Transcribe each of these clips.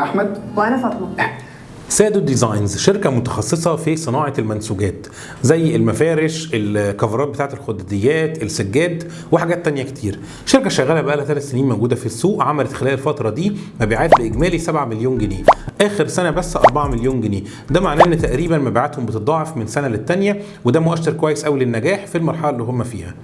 انا احمد. وانا فاطمه. سادو ديزاينز شركة متخصصة في صناعة المنسوجات زي المفارش، الكفرات بتاعت الخداديات، السجاد وحاجات تانية كتير. شركة شغالة بقالها 3 سنين موجودة في السوق، عملت خلال الفترة دي مبيعات بإجمالي 7 مليون جنيه، آخر سنة بس 4 مليون جنيه. ده معناه إن تقريبا مبيعاتهم بتتضاعف من سنة للتانية، وده مؤشر كويس قوي للنجاح في المرحلة اللي هم فيها.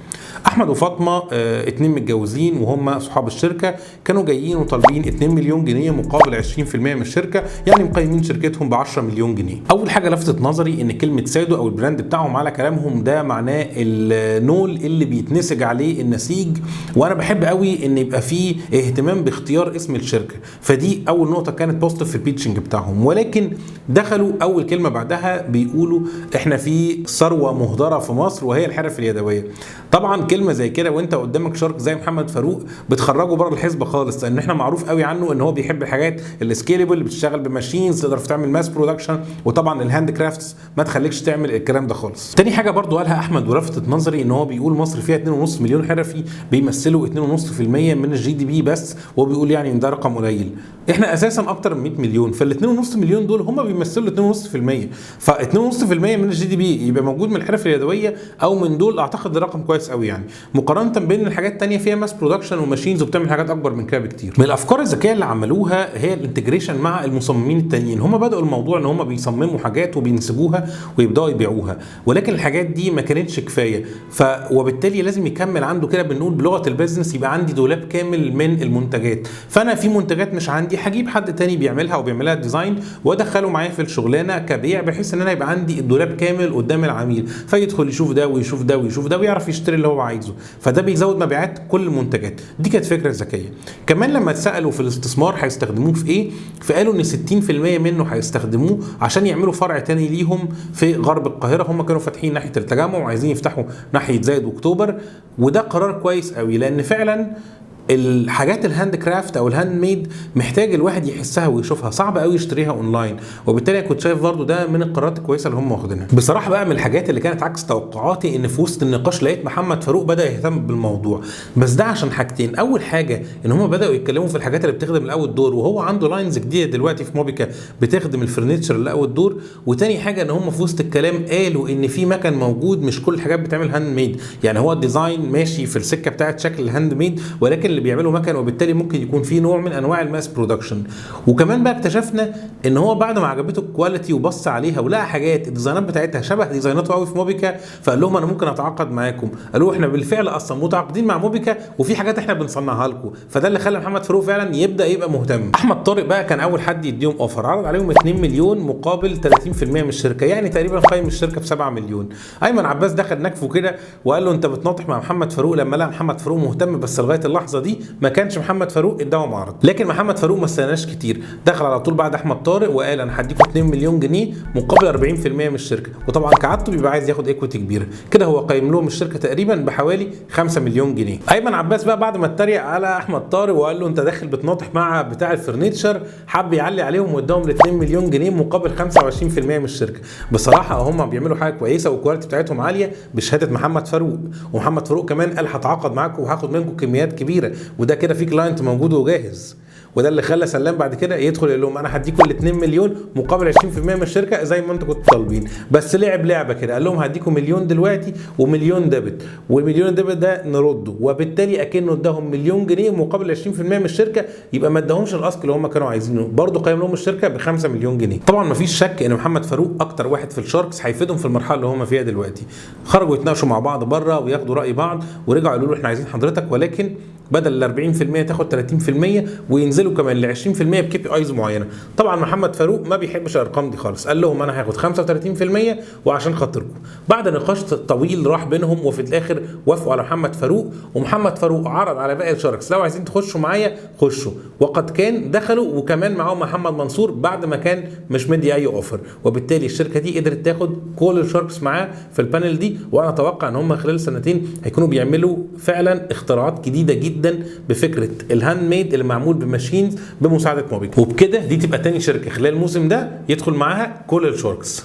احمد وفاطمه اتنين متجوزين وهم صحاب الشركه، كانوا جايين وطالبين 2 مليون جنيه مقابل 20% من الشركه، يعني مقيمين شركتهم ب 10 مليون جنيه. اول حاجه لفتت نظري ان كلمه سادو او البراند بتاعهم على كلامهم ده معناه النول اللي بيتنسج عليه النسيج، وانا بحب قوي ان يبقى فيه اهتمام باختيار اسم الشركه، فدي اول نقطه كانت بوزيتيف في البيتشنج بتاعهم. ولكن دخلوا اول كلمه بعدها بيقولوا احنا في ثروه مهدره في مصر وهي الحرف اليدويه. طبعا كلمه زي كده وانت قدامك شارك زي محمد فاروق بتخرجه بره الحسبه خالص، لان احنا معروف قوي عنه ان هو بيحب الحاجات السكيلبل اللي بتشتغل بماشينز تقدر تعمل ماس برودكشن، وطبعا الهاند كرافتس ما تخليكش تعمل الكلام ده خالص. تاني حاجه برضو قالها احمد ولفتت نظري ان هو بيقول مصر فيها 2.5 مليون حرفي بيمثلوا 2.5% من الجي دي بي بس، وهو بيقول يعني ان ده رقم قليل. احنا اساسا اكتر من 100 مليون، فال 2.5 مليون دول هم بيمثلوا 2.5%، ف 2.5% من الجي دي بي يبقى موجود من الحرف اليدويه او من دول، اعتقد ده رقم كويس قوي يعني، مقارنه بين الحاجات التانية فيها ماس برودكشن وماشينز وبتعمل حاجات اكبر من كده بكتير. من الافكار الذكيه اللي عملوها هي الانتجريشن مع المصممين التانيين. هم بداوا الموضوع ان هم بيصمموا حاجات وبينسجوها ويبداوا يبيعوها، ولكن الحاجات دي ما كانتش كفايه، وبالتالي لازم يكمل عنده كده بنقول بلغه البيزنس يبقى عندي دولاب كامل من المنتجات. فانا في منتجات مش عندي هجيب حد تاني بيعملها وبيعملها ديزاين وادخله معايا في الشغلانه كبيع، بحيث ان انا يبقى عندي الدولاب كامل قدام العميل، فيدخل يشوف ده ويشوف ده ويشوف ده ويعرف يشتري اللي هو عايزه، فده بيزود مبيعات كل المنتجات. دي كانت فكره ذكيه. كمان لما اتسالوا في الاستثمار هيستخدموه في ايه، فقالوا ان 60% منه هيستخدموه عشان يعملوا فرع تاني ليهم في غرب القاهره. هم كانوا فاتحين ناحيه التجمع وعايزين يفتحوا ناحيه زايد واكتوبر، وده قرار كويس قوي، لان فعلا الحاجات الهاند كرافت او الهاند ميد محتاج الواحد يحسها ويشوفها، صعب قوي يشتريها اونلاين، وبالتالي كنت شايف برضو ده من القرارات الكويسه اللي هم واخدينها. بصراحه بقى من الحاجات اللي كانت عكس توقعاتي ان في وسط النقاش لقيت محمد فاروق بدا يهتم بالموضوع، بس ده عشان حاجتين. اول حاجه ان هم بداوا يتكلموا في الحاجات اللي بتخدم الاول دور، وهو عنده لاينز جديده دلوقتي في موبيكا بتخدم الفرنتشر اللي اول دور. وتاني حاجه ان هم في وسط الكلام قالوا ان في مكان موجود مش كل الحاجات بتعمل هاند ميد، يعني هو الديزاين ماشي في السكه بتاعت شكل الهاند ميد، ولكن اللي بيعمله مكان، وبالتالي ممكن يكون في نوع من انواع الماس برودكشن. وكمان بقى اكتشفنا ان هو بعد ما عجبته الكواليتي وبص عليها ولقى حاجات الديزاينات بتاعتها شبه ديزايناته قوي في موبيكا، فقال لهم انا ممكن اتعاقد معاكم. قالوا احنا بالفعل اصلا متعاقدين مع موبيكا وفي حاجات احنا بنصنعها لكم، فده اللي خلى محمد فاروق فعلا يبدا يبقى مهتم. احمد طارق بقى كان اول حد يديهم اوفر، عرض عليهم 2 مليون مقابل 30% من الشركه، يعني تقريبا قيم الشركه ب 7 مليون. ايمن عباس دخل نكفه كده وقال له انت بتناطح مع محمد فاروق، لما لقى محمد فاروق مهتم، بس لغايه اللحظه دي ما كانش محمد فاروق اداهم عرض. لكن محمد فاروق ما استناش كتير، دخل على طول بعد احمد طارق وقال انا هديكم 2 مليون جنيه مقابل 40% من الشركه، وطبعا كعادته بيبقى عايز ياخد ايكويتي كبيره كده. هو قيم لهم الشركه تقريبا بحوالي 5 مليون جنيه. ايمن عباس بقى بعد ما اتريق على احمد طارق وقال له انت داخل بتناطح مع بتاع الفرنيتشر، حب يعلي عليهم واداهم ال 2 مليون جنيه مقابل 25% من الشركه. بصراحه هم بيعملوا حاجه كويسه والكواليتي بتاعتهم عاليه بشهاده محمد فاروق، ومحمد فاروق كمان قال هتعاقد معاكم وهاخد منكم كميات كبيره، وده كده في كلاينت موجود وجاهز. وده اللي خلى سلام بعد كده يدخل يقول لهم انا هديكم ال 2 مليون مقابل 20% من الشركه زي ما انتم كنتوا طالبين، بس لعب لعبه كده، قال لهم هديكم مليون دلوقتي ومليون ديبت، والمليون ديبت ده نرده، وبالتالي اكنه اداهم مليون جنيه مقابل 20% من الشركه، يبقى ما اداهمش الاصل اللي هم كانوا عايزينه، برضه قيم لهم الشركه ب 5 مليون جنيه. طبعا ما فيش شك ان محمد فاروق اكتر واحد في الشاركس هيفيدهم في المرحله اللي هم فيها دلوقتي. خرجوا يتناقشوا مع بعض بره وياخدوا راي بعض، ورجعوا يقولوا له احنا عايزين حضرتك، ولكن بدل ال 40% تاخد 30%، وينزلوا كمان ل 20% بكي بي ايز معينه. طبعا محمد فاروق ما بيحبش الارقام دي خالص، قال لهم انا هاخد 35% وعشان خاطركم. بعد نقاش طويل راح بينهم، وفي الاخر وافقوا على محمد فاروق، ومحمد فاروق عرض على باقي الشاركس لو عايزين تخشوا معايا خشوا، وقد كان دخلوا، وكمان معاهم محمد منصور بعد ما كان مش مدي اي اوفر، وبالتالي الشركه دي قدرت تاخد كل الشاركس معاه في البانل دي. وانا اتوقع ان هم خلال سنتين هيكونوا بيعملوا فعلا اختراعات جديده جدا بفكره الهاند ميد اللي معمول بماشينز بمساعده موبيكا، وبكده دي تبقى تاني شركه خلال الموسم ده يدخل معاها كل الشاركس.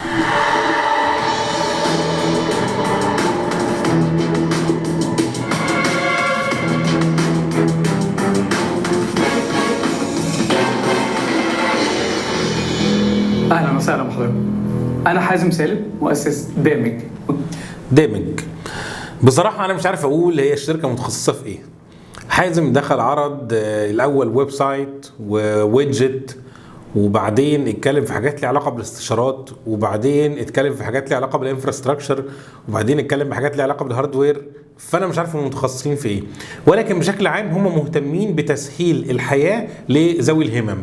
اهلا وسهلا بحضرتك. انا حازم سالم، مؤسس دامج. بصراحه انا مش عارف اقول هي الشركه متخصصه في ايه. حازم دخل عرض الاول ويب سايت وويدجت، وبعدين اتكلم في حاجات ليها علاقه بالاستشارات، وبعدين اتكلم في حاجات ليها علاقه بالانفراستراكشر، وبعدين اتكلم بحاجات ليها علاقه بالهاردوير. فانا مش عارف هم متخصصين في ايه، ولكن بشكل عام هم مهتمين بتسهيل الحياه لذوي الهمم،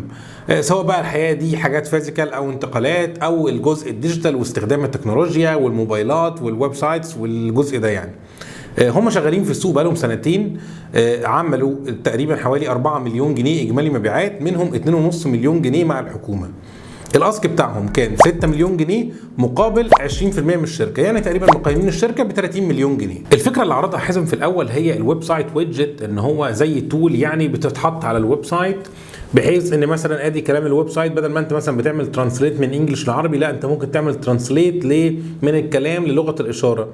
سواء بقى الحياه دي حاجات فيزيكال او انتقالات او الجزء الديجيتال واستخدام التكنولوجيا والموبايلات والويب سايتس والجزء ده يعني. هم شغالين في السوق بقالهم سنتين، عملوا تقريبا حوالي 4 مليون جنيه اجمالي مبيعات، منهم 2.5 مليون جنيه مع الحكومه. الاسك بتاعهم كان 6 مليون جنيه مقابل 20% من الشركه، يعني تقريبا مقيمين الشركه ب 30 مليون جنيه. الفكره اللي عرضها حازم في الاول هي الويب سايت ويدجت، ان هو زي تول يعني بتتحط على الويب سايت، بحيث ان مثلا ادي كلام الويب سايت، بدل ما انت مثلا بتعمل ترانسليت من انجلش لعربي، لا انت ممكن تعمل ترانسليت من الكلام للغه الاشاره،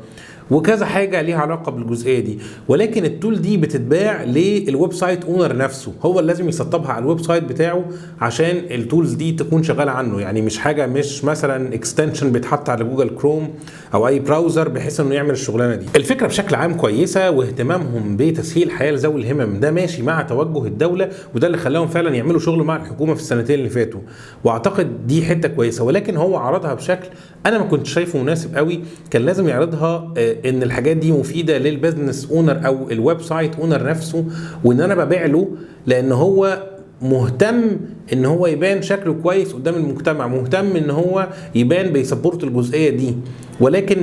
وكذا حاجه ليها علاقه بالجزئيه دي. ولكن التول دي بتتباع للويب سايت اونر نفسه، هو اللي لازم يسطبها على الويب سايت بتاعه عشان التولز دي تكون شغاله عنه، يعني مش حاجه، مش مثلا اكستنشن بيتحط على جوجل كروم او اي براوزر بحيث انه يعمل الشغلانه دي. الفكره بشكل عام كويسه، واهتمامهم بتسهيل حياه لذوي الهمم ده ماشي مع توجه الدوله، وده اللي خلاهم فعلا يعملوا شغل مع الحكومه في السنتين اللي فاتوا، واعتقد دي حته كويسه. ولكن هو عرضها بشكل انا ما كنتش شايفه مناسب قوي، كان لازم يعرضها ان الحاجات دي مفيده للبزنس اونر او الويب سايت اونر نفسه، وان انا ببيع له لان هو مهتم ان هو يبان شكله كويس قدام المجتمع، مهتم ان هو يبان بيسبورت الجزئيه دي. ولكن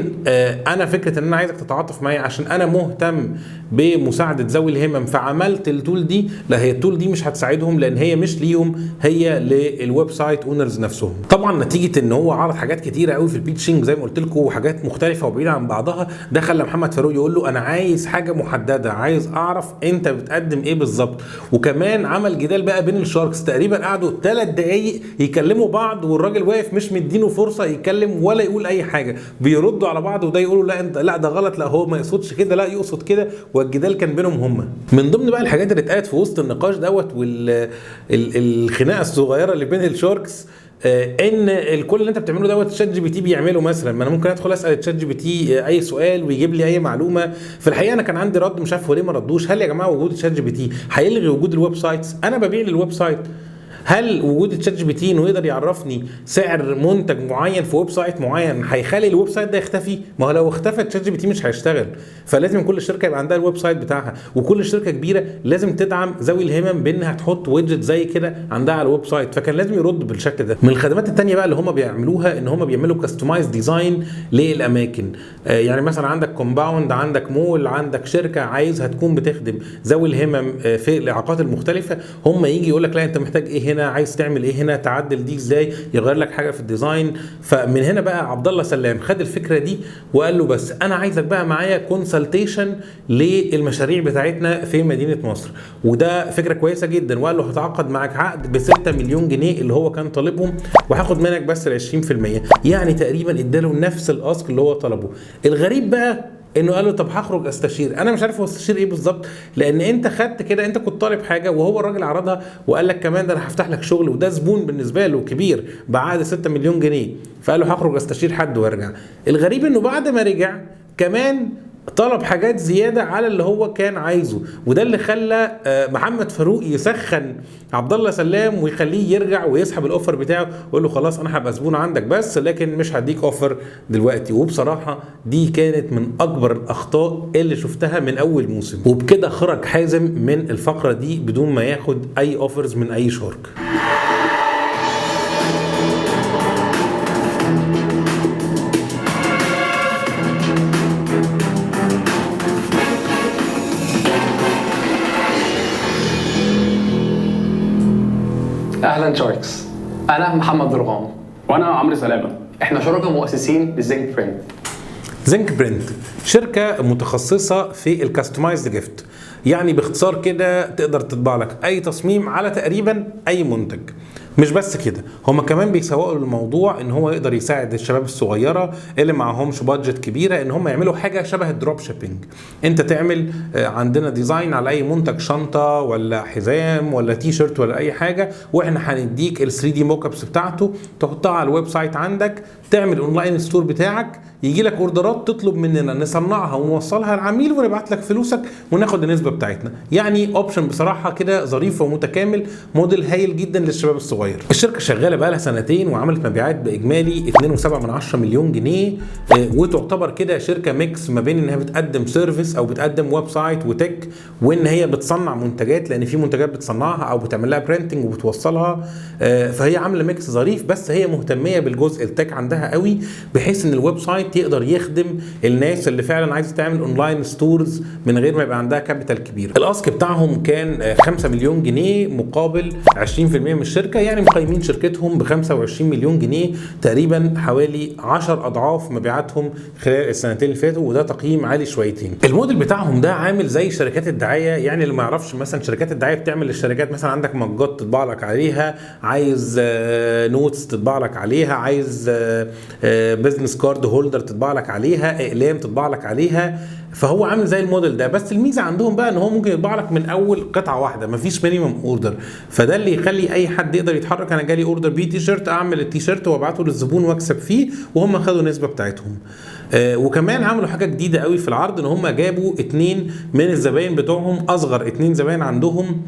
انا فكره ان انا عايزك تتعاطف معايا عشان انا مهتم بمساعده ذوي الهمم فعملت التول دي، لا هي التول دي مش هتساعدهم، لان هي مش ليهم، هي للويب سايت اونرز نفسهم. طبعا نتيجه ان هو عرض حاجات كتيره قوي في البيتشنج زي ما قلت لكم، وحاجات مختلفه وبعيده عن بعضها، ده خلى محمد فاروق يقول له انا عايز حاجه محدده، عايز اعرف انت بتقدم ايه بالظبط. وكمان عمل جدال بقى بين الشاركس، تقريبا قعدوا 3 دقايق يكلموا بعض، والراجل واقف مش مدينه فرصه يتكلم ولا يقول اي حاجه، بيردوا على بعض، وده يقولوا لا انت لا ده غلط، لا هو ما يقصدش كده، لا يقصد كده، والجدال كان بينهم هم. من ضمن بقى الحاجات اللي اتقالت في وسط النقاش دوت والخناقه الصغيره اللي بين الشاركس، ان الكل اللي انت بتعمله دوت شات جي بي تي بيعمله. مثلا ما انا ممكن ادخل اسال شات جي بي تي اي سؤال ويجيب لي اي معلومه. في الحقيقه انا كان عندي رد مش عارف هو ليه ما ردوش، هل يا جماعه وجود شات جي بي تي هيلغي وجود الويب سايتس؟ انا ببيع للويب سايت، هل وجود الشات جي بي تي انه يقدر يعرفني سعر منتج معين في ويب سايت معين هيخلي الويب سايت ده يختفي؟ ما هو لو اختفى الشات جي بي تي مش هيشتغل. فلازم كل شركه يبقى عندها الويب سايت بتاعها، وكل شركه كبيره لازم تدعم ذوي الهمم بانها تحط ويدجت زي كده عندها على الويب سايت، فكان لازم يرد بالشكل ده. من الخدمات الثانيه بقى اللي هم بيعملوها ان هم بيعملوا كاستمايز ديزاين للاماكن، يعني مثلا عندك كومباوند، عندك مول، عندك شركه عايزها تكون بتخدم ذوي الهمم في الاعاقات المختلفه، هم يجي يقول لك لا انت محتاج ايه هنا، عايز تعمل ايه هنا، تعدل دي ازاي، يغير لك حاجه في الديزاين. فمن هنا بقى عبد الله سلام خد الفكره دي وقال له بس انا عايزك بقى معايا كونسلتيشن للمشاريع بتاعتنا في مدينه نصر، وده فكره كويسه جدا. وقال له هتعاقد معاك عقد ب 6 مليون جنيه اللي هو كان طالبهم، وهاخد منك بس ال 20%، يعني تقريبا اداله نفس الاسك اللي هو طلبه. الغريب بقى انه قال له طب هخرج استشير. انا مش عارف هو استشير ايه بالظبط، لان انت خدت كده، انت كنت طالب حاجه وهو الراجل عرضها وقال لك كمان ده انا هفتح لك شغل، وده زبون بالنسبه له كبير بعقد 6 مليون جنيه، فقال له هخرج استشير حد وارجع. الغريب انه بعد ما رجع كمان طلب حاجات زياده على اللي هو كان عايزه، وده اللي خلى محمد فاروق يسخن عبد الله سلام ويخليه يرجع ويسحب الاوفر بتاعه ويقول له خلاص انا هبقى زبون عندك بس لكن مش هديك اوفر دلوقتي. وبصراحه دي كانت من اكبر الاخطاء اللي شفتها من اول موسم، وبكده خرج حازم من الفقره دي بدون ما ياخد اي اوفرز من اي شارك. اهلا شاركس، انا محمد درغام. وانا عمرو سلامه. احنا شركاء مؤسسين لزنك برنت. زنك برنت شركه متخصصه في الكاستمايزد جيفت، يعني باختصار كده تقدر تطبع لك اي تصميم على تقريبا اي منتج. مش بس كده، هم كمان بيسوقوا للموضوع ان هو يقدر يساعد الشباب الصغيره اللي معهمش بادجت كبيره ان هم يعملوا حاجه شبه الدروب شيبينج. انت تعمل عندنا ديزاين على اي منتج، شنطه ولا حزام ولا تي شيرت ولا اي حاجه، واحنا هنديك ال 3 دي موك ابس بتاعته تحطها على الويب سايت عندك، تعمل اونلاين ستور بتاعك، يجي لك اوردرات تطلب مننا نصنعها ونوصلها للعميل ونبعت لك فلوسك وناخد النسبه بتاعتنا. يعني اوبشن بصراحه كده ظريف ومتكامل، موديل هايل جدا للشباب الصغير. الشركه شغاله بقى لها سنتين وعملت مبيعات باجمالي 2.7 مليون جنيه، وتعتبر كده شركه ميكس ما بين انها بتقدم سيرفيس او بتقدم ويب سايت وتك، وان هي بتصنع منتجات، لان في منتجات بتصنعها او بتعمل لها برينتنج وبتوصلها. فهي عامله ميكس ظريف، بس هي مهتميه بالجزء التك عندها قوي، بحيث ان الويب سايت يقدر يخدم الناس اللي فعلا عايزه تعمل اونلاين ستورز من غير ما يبقى عندها كابيتال كبير. الاسك بتاعهم كان 5 مليون جنيه مقابل 20% من الشركه، يعني مقيمين شركتهم ب 25 مليون جنيه، تقريبا حوالي 10 اضعاف مبيعاتهم خلال السنتين اللي فاتوا، وده تقييم عالي شويتين. الموديل بتاعهم ده عامل زي شركات الدعايه، يعني اللي ما يعرفش مثلا شركات الدعايه بتعمل للشركات، مثلا عندك مجات تطبع لك عليها، عايز نوتس تطبع لك عليها، عايز بزنس كارد هولدر تطبع لك عليها، اقلام تطبع لك عليها. فهو عامل زي الموديل ده، بس الميزه عندهم بقى ان هو ممكن يطبع لك من اول قطعه واحده، مفيش مينيمم اوردر، فده اللي يخلي اي حد يقدر يتحرك. انا جالي اوردر بيه تي شيرت، اعمل التي شيرت وابعته للزبون واكسب فيه، وهم خدوا النسبه بتاعتهم. وكمان عملوا حاجه جديده قوي في العرض، ان هم جابوا 2 من الزباين بتوعهم، اصغر 2 زباين عندهم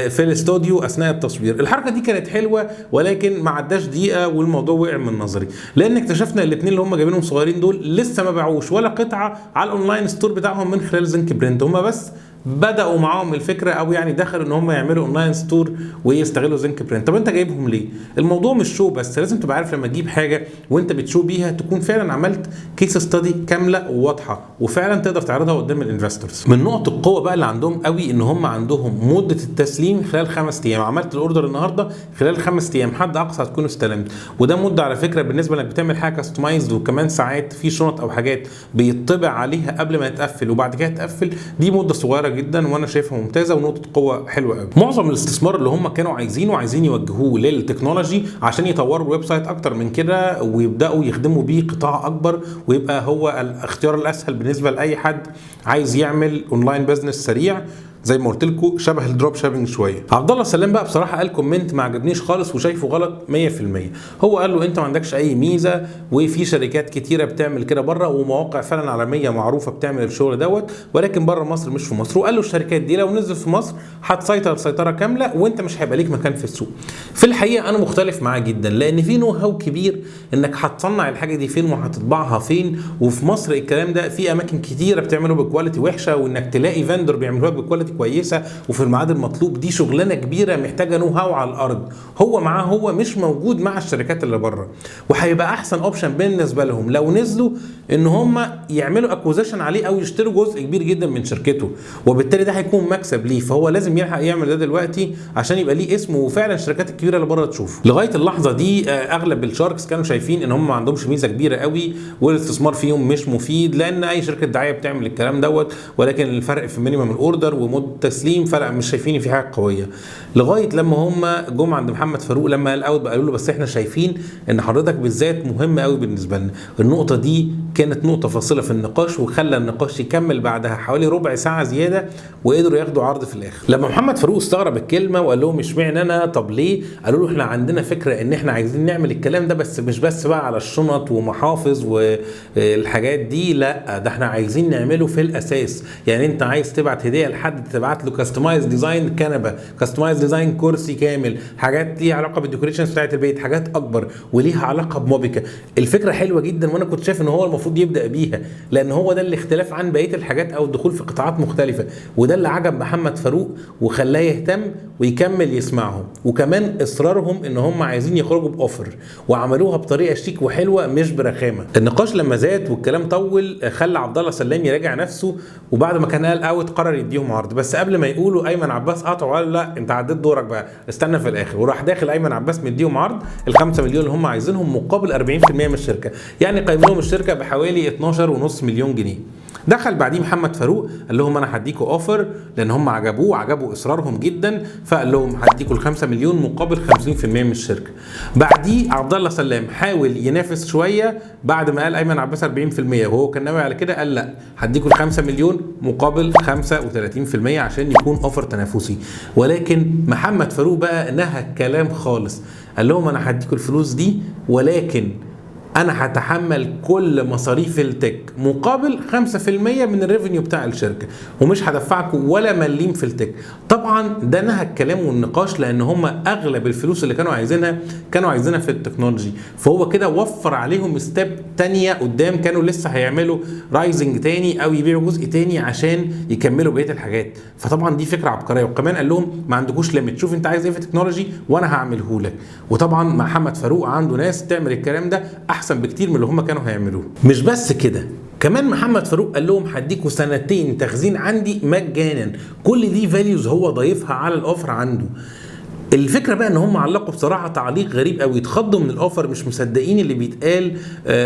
في الاستوديو اثناء التصوير. الحركه دي كانت حلوه، ولكن ما عداش دقيقه والموضوع وقع من نظري، لان اكتشفنا الاثنين اللي هم جايبينهم صغيرين دول لسه ما باعوش ولا قطعه على الاونلاين ستور بتاعهم من خلال زنك برنت. هم بس بدأوا معاهم الفكرة، او يعني دخلوا ان هم يعملوا اونلاين ستور ويستغلوا زنك برنت. طب انت جايبهم ليه؟ الموضوع مش شو بس، لازم تبقى عارف لما تجيب حاجة وانت بتشو بيها تكون فعلا عملت كيس ستادي كاملة وواضحة، وفعلا تقدر تعرضها قدام الانفستورز. من نقط القوة بقى اللي عندهم قوي ان هم عندهم مدة التسليم خلال 5 ايام. عملت الاوردر النهارده، خلال 5 ايام حد اقصى هتكون استلمت، وده مدة على فكرة بالنسبة انك بتعمل حاجة كاستمايزد، وكمان ساعات في شنط او حاجات بيطبع عليها قبل ما يتقفل وبعد كده تقفل، دي مدة صغيرة جدا وانا شايفها ممتازه ونقطه قوه حلوه قوي. معظم الاستثمار اللي هم كانوا عايزين يوجهوه للتكنولوجي عشان يطوروا الويب سايت اكتر من كده، ويبداوا يخدموا بيه قطاع اكبر، ويبقى هو الاختيار الاسهل بالنسبه لاي حد عايز يعمل اونلاين بزنس سريع، زي ما قلت لكم شبه الدروب شيبنج شويه. عبد الله سلام بقى بصراحه قال كومنت ما عجبنيش خالص وشايفه غلط 100%. هو قال له انت ما عندكش اي ميزه، وفي شركات كتيره بتعمل كده بره، ومواقع فعلا عالميه معروفه بتعمل الشغل دوت، ولكن بره مصر مش في مصر. وقال له الشركات دي لو نزل في مصر هتسيطر سيطره كامله، وانت مش هيبقى ليك مكان في السوق. في الحقيقه انا مختلف معاه جدا، لان في نو هاو كبير انك هتصنع الحاجه دي فين وهتطبعها فين. وفي مصر الكلام ده في اماكن كتيره بتعمله بكواليتي وحشه، وانك تلاقي فندور بيعملوها بكواليتي كويسه وفي الميعاد المطلوب، دي شغلانه كبيره محتاجه نو هاو على الارض. هو معاه، هو مش موجود مع الشركات اللي بره، وهيبقى احسن اوبشن بالنسبه لهم لو نزلوا ان هم يعملوا اكوزيشن عليه او يشتروا جزء كبير جدا من شركته، وبالتالي ده هيكون مكسب ليه. فهو لازم يلحق يعمل ده دلوقتي عشان يبقى ليه اسمه، وفعلا الشركات الكبيره اللي بره تشوفه. لغايه اللحظه دي اغلب الشاركس كانوا شايفين ان هم ما عندهمش ميزه كبيره قوي، والاستثمار فيهم مش مفيد، لان اي شركه دعايه بتعمل الكلام دوت، ولكن الفرق في مينيمم الاوردر ومده تسليم فرق، مش شايفين في حاجه قويه. لغايه لما هم جم عند محمد فاروق لما قال اوت، قالوا له بس احنا شايفين ان حضرتك بالذات مهم قوي بالنسبه لنا. النقطه دي كانت نقطه فاصله في النقاش، وخلى النقاش يكمل بعدها حوالي ربع ساعه زياده، وقدروا ياخدوا عرض في الاخر. لما محمد فاروق استغرب الكلمه وقال لهم اشمعنى انا؟ طب ليه؟ قالوا له احنا عندنا فكره ان احنا عايزين نعمل الكلام ده، بس مش بس بقى على الشنط ومحافظ والحاجات دي، لا ده احنا عايزين نعمله في الاساس. يعني انت عايز تبعت هديه لحد، تبعت له كاستمايز ديزاين كنبه، كاستمايز ديزاين كرسي كامل، حاجات ليها علاقه بالديكوريشنز بتاعت البيت، حاجات اكبر وليها علاقه بموبيكا. الفكره حلوه جدا، وانا كنت شايف ان هو المفروض يبدا بيها، لان هو ده الاختلاف عن بقيه الحاجات او الدخول في قطاعات مختلفه، وده اللي عجب محمد فاروق وخلاه يهتم ويكمل يسمعهم. وكمان اصرارهم ان هم عايزين يخرجوا باوفر، وعملوها بطريقه شيك وحلوه مش برخامه. النقاش لما زاد والكلام طول خلى عبد الله سلام يراجع نفسه، وبعد ما كان قال اوت قرر يديهم عرض. بس قبل ما يقولوا ايمن عباس قطعه وقال لا انت عديت دورك بقى، استنى في الاخر، وراح داخل ايمن عباس مديهم عرض ال5 مليون اللي هم عايزينهم مقابل 40% من الشركه، يعني قيم لهم الشركه بحوالي 12.5 مليون جنيه. دخل بعديه محمد فاروق قال لهم انا هديكوا اوفر، لان هم عجبوا اصرارهم جدا، فقال لهم هديكوا ال5 مليون مقابل 50% من الشركه. بعديه عبد الله سلام حاول ينافس شويه بعد ما قال ايمن عباس 40%، وهو كان ناوي على كده، قال لا هديكوا ال5 مليون مقابل 35% عشان يكون اوفر تنافسي. ولكن محمد فاروق بقى نهى الكلام خالص، قال لهم انا هديكوا الفلوس دي، ولكن انا هتحمل كل مصاريف التك مقابل 5% من الريفينيو بتاع الشركه، ومش هدفعكم ولا مليم في التك. طبعا ده نهى الكلام والنقاش، لان هم اغلب الفلوس اللي كانوا عايزينها في التكنولوجي، فهو كده وفر عليهم ستيب تانية قدام، كانوا لسه هيعملوا رايزنج تاني او يبيعوا جزء تاني عشان يكملوا بقيه الحاجات. فطبعا دي فكره عبقريه، وكمان قال لهم ما عندكوش ليميت، شوف انت عايز ايه في التكنولوجي وانا هعمله لك. وطبعا محمد فاروق عنده ناس تعمل الكلام ده احسن بكتير من اللي هم كانوا هيعملوه. مش بس كده، كمان محمد فاروق قال لهم هديكوا 2 تخزين عندي مجانا. كل دي فاليوز هو ضايفها على الاوفر عنده. الفكره بقى ان هم علقوا بصراحه تعليق غريب قوي، اتخضوا من الاوفر، مش مصدقين اللي بيتقال.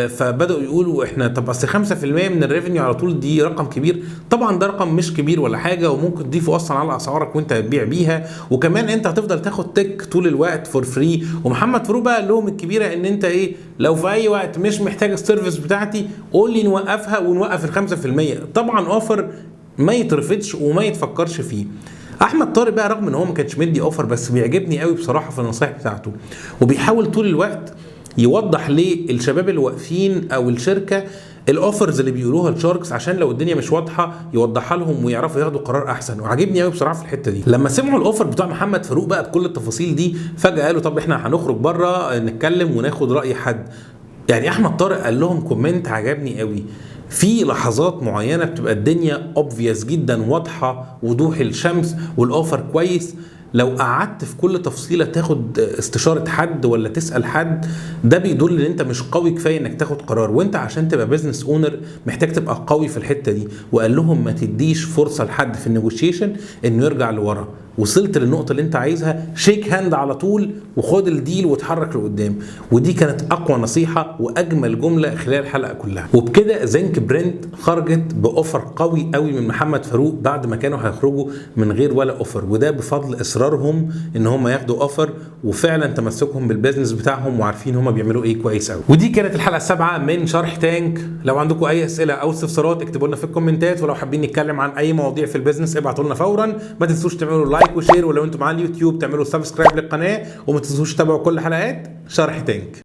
فبداوا يقولوا احنا طب اصل 5% من الريفينيو على طول دي رقم كبير. طبعا ده رقم مش كبير ولا حاجه، وممكن تضيفه اصلا على اسعارك وانت هتبيع بيها، وكمان انت هتفضل تاخد تك طول الوقت فور فري. ومحمد فاروق بقى قال لهم الكبيره ان انت ايه، لو في اي وقت مش محتاج السيرفيس بتاعتي قول لي نوقفها ونوقف ال 5%. طبعا اوفر ما يترفضش وما يتفكرش فيه. احمد طارق بقى رغم ان هو ما كانش مدي اوفر، بس بيعجبني قوي بصراحه في النصائح بتاعته، وبيحاول طول الوقت يوضح للشباب اللي واقفين او الشركه الاوفرز اللي بيقولوها الشاركس، عشان لو الدنيا مش واضحه يوضحها لهم ويعرفوا ياخدوا قرار احسن. وعجبني قوي بصراحه في الحته دي. لما سمعوا الاوفر بتاع محمد فاروق بقى بكل التفاصيل دي، فجاه قالوا طب احنا هنخرج بره نتكلم وناخد راي حد. يعني احمد طارق قال لهم كومنت عجبني قوي، في لحظات معينه بتبقى الدنيا اوبفيس جدا، واضحه وضوح الشمس والاوفر كويس، لو قعدت في كل تفصيله تاخد استشاره حد ولا تسال حد، ده بيدل ان انت مش قوي كفايه انك تاخد قرار. وانت عشان تبقى بزنس اونر محتاج تبقى قوي في الحته دي. وقال لهم ما تديش فرصه لحد في النيجوشيشن انه يرجع لورا. وصلت للنقطه اللي انت عايزها، شيك هاند على طول وخد الديل وتحرك لقدام. ودي كانت اقوى نصيحه واجمل جمله خلال الحلقه كلها. وبكده زنك برنت خرجت باوفر قوي قوي من محمد فاروق بعد ما كانوا هيخرجوا من غير ولا اوفر، وده بفضل اصرارهم ان هم ياخدوا اوفر وفعلا تمسكهم بالبيزنس بتاعهم وعارفين هم بيعملوا ايه كويس قوي. ودي كانت الحلقه السابعه من شرح تانك. لو عندكم اي اسئله او استفسارات اكتبوا لنا في الكومنتات، ولو حابين نتكلم عن اي مواضيع في البيزنس ابعتوا لنا فورا. ما تنسوش تعملوا لايك وشير، ولو انتم على اليوتيوب تعملوا سبسكرايب للقناه، وما تنسوش تتابعوا كل حلقات شرح تانك.